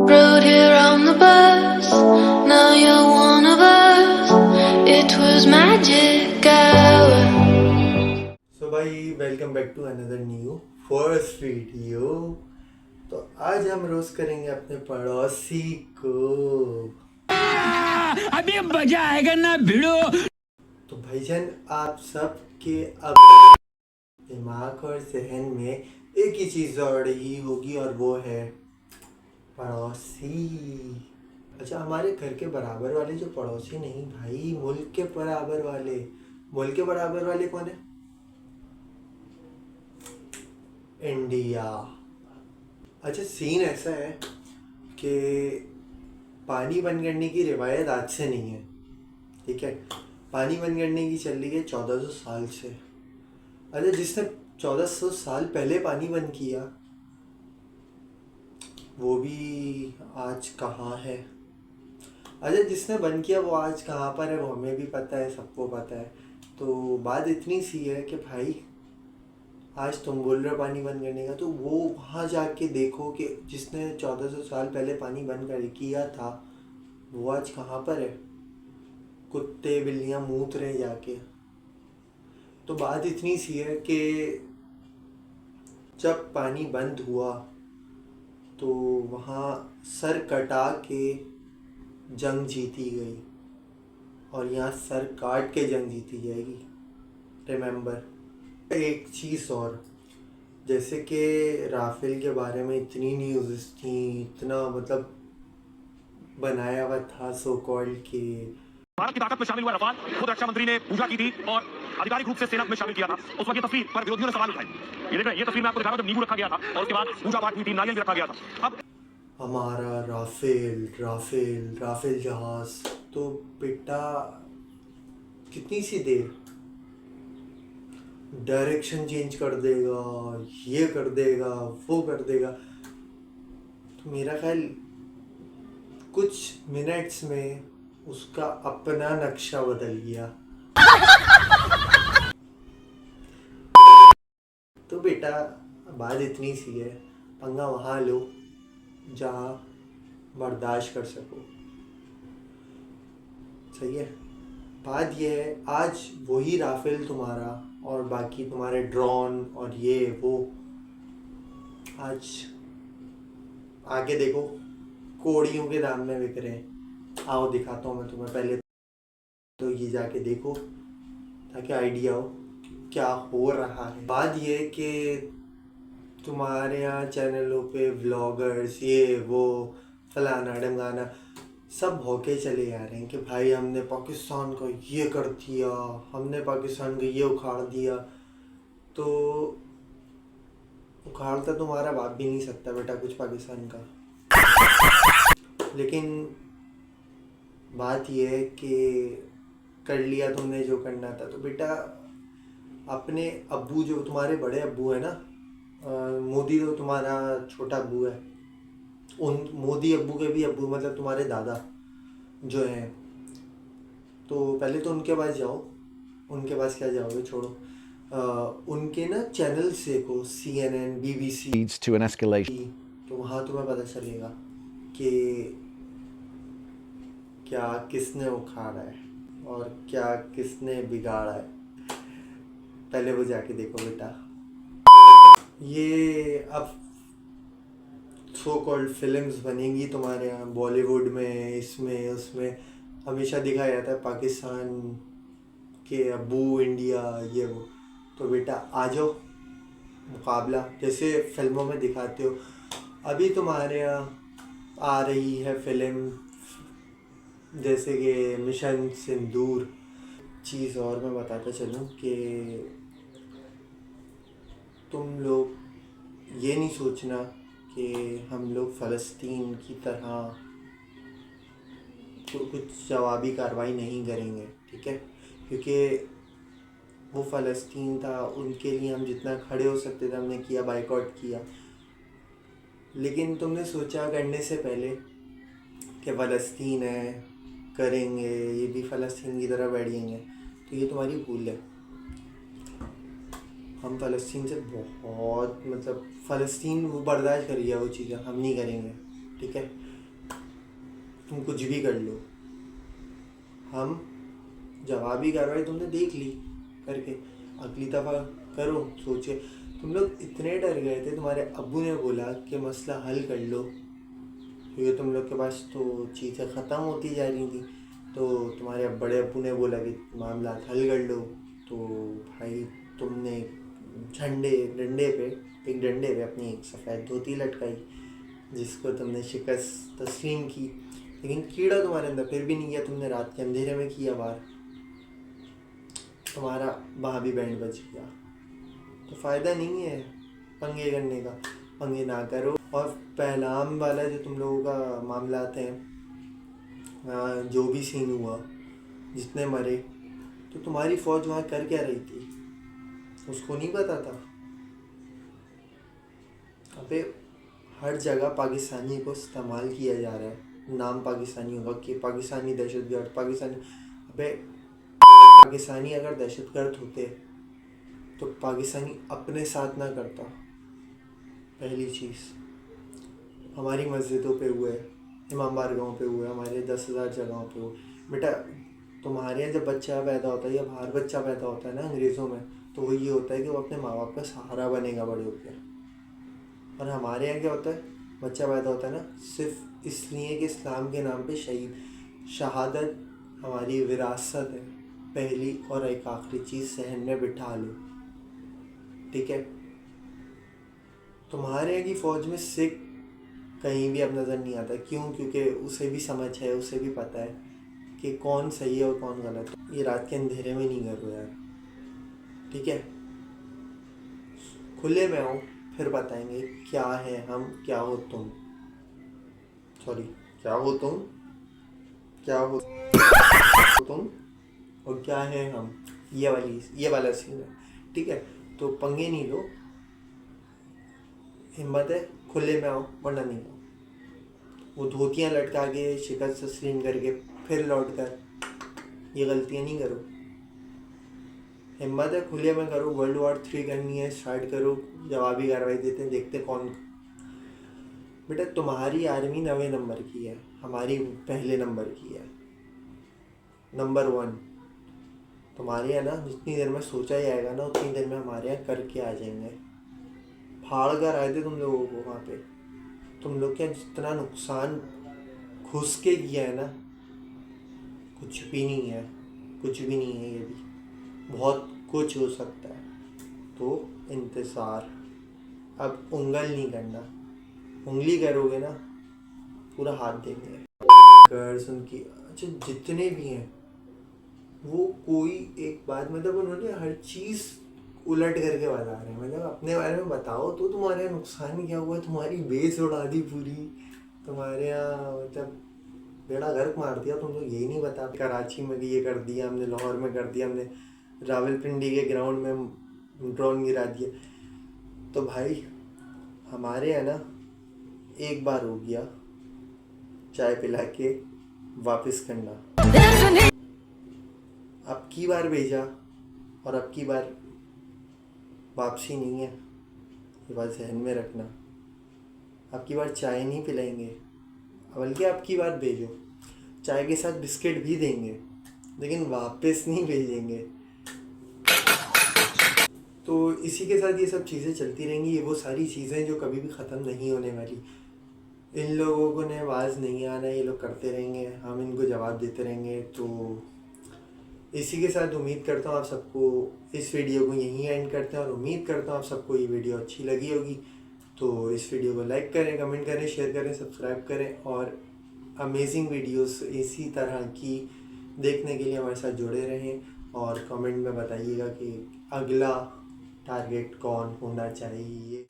Rode here on the bus, now you're one of us. It was magic hour. So भाई welcome back to another new first video. तो आज हम roast करेंगे अपने पड़ोसी को। अभी मजा आएगा ना भिड़ो। तो भाईजान आप सब के अब दिमाग और जहन में एक ही चीज़ दौड़ रही होगी और वो है पड़ोसी। अच्छा, हमारे घर के बराबर वाले जो पड़ोसी नहीं भाई, मुल्क के बराबर वाले। मुल्क के बराबर वाले कौन है? इंडिया। अच्छा, सीन ऐसा है कि पानी बंद करने की रिवायत आज से नहीं है, ठीक है। पानी बंद करने की चल रही है 1400 साल से। अच्छा, जिसने 1400 साल पहले पानी बंद किया वो भी आज कहाँ है? अच्छा, जिसने बंद किया वो आज कहाँ पर है वो हमें भी पता है, सबको पता है। तो बात इतनी सी है कि भाई आज तुम बोल रहे हो पानी बंद करने का, तो वो वहाँ जाके देखो कि जिसने 1400 साल पहले पानी बंद कर किया था वो आज कहाँ पर है। कुत्ते बिल्लियाँ मूत रहे जाके। तो बात इतनी सी है कि जब पानी बंद हुआ तो वहाँ सर कटा के जंग जीती गई और यहाँ सर काट के जंग जीती जाएगी। रिमेंबर। एक चीज़ और, जैसे कि राफेल के बारे में इतनी न्यूज़ थी, इतना मतलब बनाया हुआ था सो कॉल्ड के भारत की ताकत में शामिल हुआ रफाल। खुद रक्षा मंत्री ने पूजा की थी और आधिकारिक रूप से सेना में शामिल किया था। उस वक्त ये तस्वीर पर विरोधियों ने सवाल उठाए। ये देख रहे हैं, ये तस्वीर मैं आपको दिखा रहा हूं, जब नींबू रखा गया था और उसके बाद पूजा पाठ हुई थी, नारियल भी रखा गया था। अब हमारा राफेल राफेल राफेल जहाज तो बेटा कितनी सी देर डायरेक्शन चेंज कर देगा, ये कर देगा, वो कर देगा। तो मेरा ख्याल कुछ मिनट्स में उसका अपना नक्शा बदल गया। तो बेटा बात इतनी सी है, पंगा वहाँ लो जहाँ बर्दाश्त कर सको, सही है। बात यह है, आज वही राफेल तुम्हारा और बाकी तुम्हारे ड्रोन और ये वो आज आगे देखो कोड़ियों के दाम में बिक रहे हैं। आओ दिखाता हूँ मैं तुम्हें, पहले तो ये जाके देखो ताकि आइडिया हो क्या हो रहा है। बात ये है कि तुम्हारे यहाँ चैनलों पे व्लॉगर्स ये वो फलाना ढमकाना सब होके चले जा रहे हैं कि भाई हमने पाकिस्तान को ये कर दिया, हमने पाकिस्तान को ये उखाड़ दिया। तो उखाड़ता तुम्हारा बाप भी नहीं सकता बेटा कुछ पाकिस्तान का। लेकिन बात यह है कि कर लिया तुमने जो करना था। तो बेटा अपने अब्बू, जो तुम्हारे बड़े अब्बू है ना, मोदी तो तुम्हारा छोटा अब्बू है, उन मोदी अब्बू के भी अब्बू मतलब तुम्हारे दादा जो हैं, तो पहले तो उनके पास जाओ। उनके पास क्या जाओगे, छोड़ो। उनके ना चैनल्स देखो, CNN, BBC, leads to an escalation. तो वहाँ तुम्हें पता चलेगा कि क्या किसने उखाड़ा है और क्या किसने बिगाड़ा है। पहले वो जाके देखो बेटा। ये अब सो कॉल्ड फिल्म्स बनेंगी तुम्हारे यहाँ बॉलीवुड में, इसमें उसमें हमेशा दिखाया जाता है पाकिस्तान के अब्बू इंडिया ये वो। तो बेटा आ जाओ, मुकाबला जैसे फिल्मों में दिखाते हो। अभी तुम्हारे यहाँ आ रही है फिल्म जैसे कि मिशन सिंदूर। चीज़ और मैं बताता चलूँ कि तुम लोग ये नहीं सोचना कि हम लोग फ़लस्तीन की तरह तो कुछ जवाबी कार्रवाई नहीं करेंगे, ठीक है। क्योंकि वो फ़लस्तीन था, उनके लिए हम जितना खड़े हो सकते थे हमने किया, बाइकआउट किया। लेकिन तुमने सोचा करने से पहले कि फ़लस्तीन है, करेंगे, ये भी फ़लस्तीन की तरह बैठेंगे, तो ये तुम्हारी भूल है। हम फ़लस्तीन से बहुत मतलब फ़लस्तीन वो बर्दाश्त करिए वो चीज़ें, हम नहीं करेंगे, ठीक है। तुम कुछ भी कर लो, हम जवाबी कार्रवाई तुमने देख ली करके, अगली दफ़ा करो। सोचे तुम लोग इतने डर गए थे, तुम्हारे अब्बू ने बोला कि मसला हल कर लो, क्योंकि तुम लोग के पास तो चीज़ें ख़त्म होती जा रही थी। तो तुम्हारे बड़े अब्बू ने बोला कि मामला हल कर लो। तो भाई तुमने एक डंडे पे अपनी एक सफ़ेद धोती लटकाई, जिसको तुमने शिकस्त तस्लीम की, लेकिन कीड़ा तुम्हारे अंदर फिर भी नहीं गया। तुमने रात के अंधेरे में किया वार, तुम्हारा वहाँ भी बैंड बज गया। तो फ़ायदा नहीं है पंगे करने का, पंगे ना करो। और पहलाम वाला जो तुम लोगों का मामला हैं, जो भी सीन हुआ, जितने मरे, तो तुम्हारी फ़ौज वहाँ कर क्या रही थी, उसको नहीं पता था? अबे हर जगह पाकिस्तानी को इस्तेमाल किया जा रहा है, नाम पाकिस्तानी होगा कि पाकिस्तानी दहशतगर्द, पाकिस्तानी। अबे पाकिस्तानी अगर दहशतगर्द होते तो पाकिस्तानी अपने साथ ना करता। पहली चीज़, हमारी मस्जिदों पे हुए, इमाम बारगाहों पे हुए, हमारे 10,000 जगहों पे हुए। बेटा तुम्हारे यहाँ जब बच्चा पैदा होता है या बाहर बच्चा पैदा होता है ना अंग्रेज़ों में, तो वो ये होता है कि वो अपने माँ बाप का सहारा बनेगा बड़े होकर। और हमारे यहाँ क्या होता है, बच्चा पैदा होता है ना सिर्फ इसलिए कि इस्लाम के नाम पे शहादत हमारी विरासत है, पहली और एक आखिरी चीज़ सहन में बिठा लो, ठीक है। तुम्हारे यहाँ की फ़ौज में सिख कहीं भी अब नज़र नहीं आता। क्यों? क्योंकि उसे भी समझ है, उसे भी पता है कि कौन सही है और कौन गलत है। ये रात के अंधेरे में नहीं करो यार, ठीक है। खुले में आओ, फिर बताएंगे क्या है हम, क्या हो तुम। सॉरी, क्या हो तुम, क्या हो तुम और क्या है हम। ये वाला सीन है, ठीक है। तो पंगे नहीं लो, हिम्मत है खुले में आओ, वरना नहीं आओ। वो धोतियाँ लटका के शिकस्त तस्लीम करके फिर लौट कर ये गलतियाँ नहीं करो। हिम्मत है खुले में करो। वर्ल्ड वॉर 3 करनी है, स्टार्ट करो, जवाबी कार्रवाई देते हैं, देखते कौन। बेटा तुम्हारी आर्मी 9वें नंबर की है, हमारी पहले नंबर की है, नंबर 1। तुम्हारे यहाँ ना जितनी देर में सोचा जाएगा ना, उतनी देर में हमारे यहाँ करके आ जाएंगे। फाड़ कर आए थे तुम लोगों को वहाँ पे। तुम लोग क्या जितना नुकसान घुस के किया है ना, कुछ भी नहीं है, कुछ भी नहीं है। ये भी बहुत कुछ हो सकता है, तो इंतज़ार। अब उंगल नहीं करना, उंगली करोगे ना पूरा हाथ देंगे। गर्ल्स उनकी, अच्छा जितने भी हैं वो कोई एक बात, मतलब उन्होंने हर चीज़ उलट करके बता रहे हैं। मतलब अपने बारे में बताओ तो तुम्हारे यहाँ नुकसान क्या हुआ, तुम्हारी बेस उड़ा दी पूरी, तुम्हारे यहाँ मतलब बेड़ा गर्क मार दिया। तुम लोग यही नहीं बता, कराची में ये कर दिया हमने, लाहौर में कर दिया हमने, रावलपिंडी के ग्राउंड में ड्रोन गिरा दिया। तो भाई हमारे यहाँ ना एक बार हो गया, चाय पिला के वापस करना। अब की बार भेजा और अब की बार वापसी नहीं है, ये बात ध्यान में रखना। अब की बार चाय नहीं पिलाएंगे, बल्कि अब की बार भेजो, चाय के साथ बिस्किट भी देंगे, लेकिन वापस नहीं भेजेंगे। तो इसी के साथ ये सब चीज़ें चलती रहेंगी। ये वो सारी चीज़ें जो कभी भी ख़त्म नहीं होने वाली। इन लोगों को ने आवाज़ नहीं आना, ये लोग करते रहेंगे, हम इनको जवाब देते रहेंगे। तो इसी के साथ उम्मीद करता हूँ आप सबको इस वीडियो को यहीं एंड करते हैं, और उम्मीद करता हूँ आप सबको ये वीडियो अच्छी लगी होगी। तो इस वीडियो को लाइक करें, कमेंट करें, शेयर करें, सब्सक्राइब करें, और अमेजिंग वीडियोस इसी तरह की देखने के लिए हमारे साथ जुड़े रहें। और कमेंट में बताइएगा कि अगला टारगेट कौन होना चाहिए।